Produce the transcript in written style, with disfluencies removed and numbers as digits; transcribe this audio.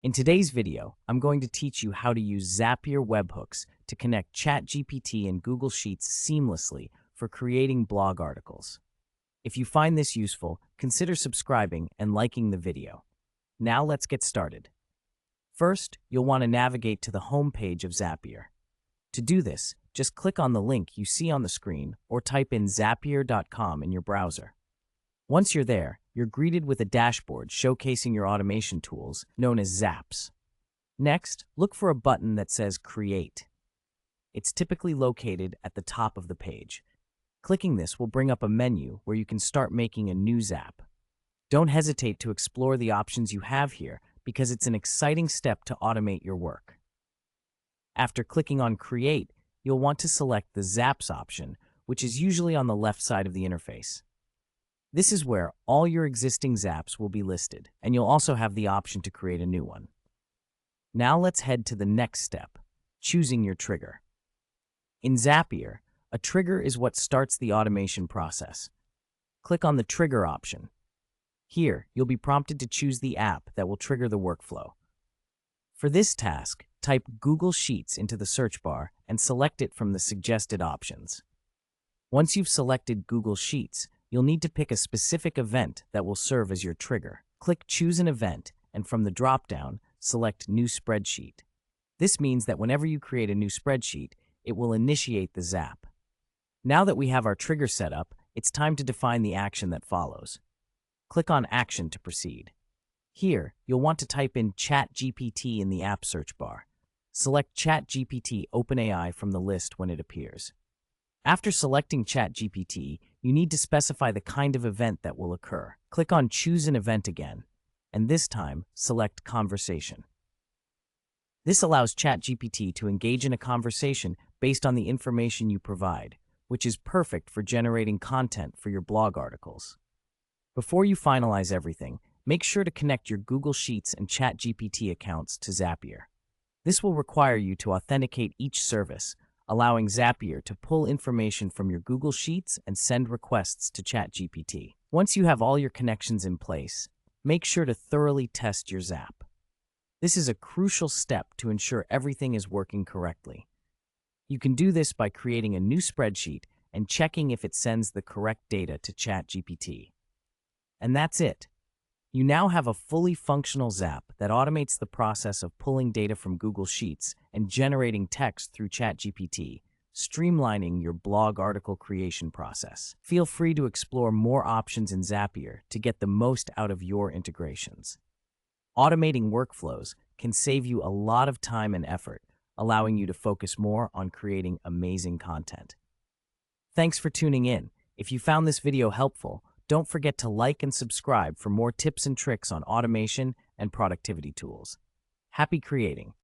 In today's video, I'm going to teach you how to use Zapier webhooks to connect ChatGPT and Google Sheets seamlessly for creating blog articles. If you find this useful, consider subscribing and liking the video. Now let's get started. First, you'll want to navigate to the home page of Zapier. To do this, just click on the link you see on the screen or type in zapier.com in your browser. Once you're there, you're greeted with a dashboard showcasing your automation tools, known as Zaps. Next, look for a button that says Create. It's typically located at the top of the page. Clicking this will bring up a menu where you can start making a new Zap. Don't hesitate to explore the options you have here because it's an exciting step to automate your work. After clicking on Create, you'll want to select the Zaps option, which is usually on the left side of the interface. This is where all your existing Zaps will be listed, and you'll also have the option to create a new one. Now let's head to the next step, choosing your trigger. In Zapier, a trigger is what starts the automation process. Click on the Trigger option. Here, you'll be prompted to choose the app that will trigger the workflow. For this task, type Google Sheets into the search bar and select it from the suggested options. Once you've selected Google Sheets, you'll need to pick a specific event that will serve as your trigger. Click Choose an Event, and from the drop-down, select New Spreadsheet. This means that whenever you create a new spreadsheet, it will initiate the Zap. Now that we have our trigger set up, it's time to define the action that follows. Click on Action to proceed. Here, you'll want to type in ChatGPT in the app search bar. Select ChatGPT OpenAI from the list when it appears. After selecting ChatGPT, you need to specify the kind of event that will occur. Click on Choose an Event again, and this time, select Conversation. This allows ChatGPT to engage in a conversation based on the information you provide, which is perfect for generating content for your blog articles. Before you finalize everything, make sure to connect your Google Sheets and ChatGPT accounts to Zapier. This will require you to authenticate each service, allowing Zapier to pull information from your Google Sheets and send requests to ChatGPT. Once you have all your connections in place, make sure to thoroughly test your Zap. This is a crucial step to ensure everything is working correctly. You can do this by creating a new spreadsheet and checking if it sends the correct data to ChatGPT. And that's it. You now have a fully functional Zap that automates the process of pulling data from Google Sheets and generating text through ChatGPT, streamlining your blog article creation process. Feel free to explore more options in Zapier to get the most out of your integrations. Automating workflows can save you a lot of time and effort, allowing you to focus more on creating amazing content. Thanks for tuning in. If you found this video helpful, don't forget to like and subscribe for more tips and tricks on automation and productivity tools. Happy creating!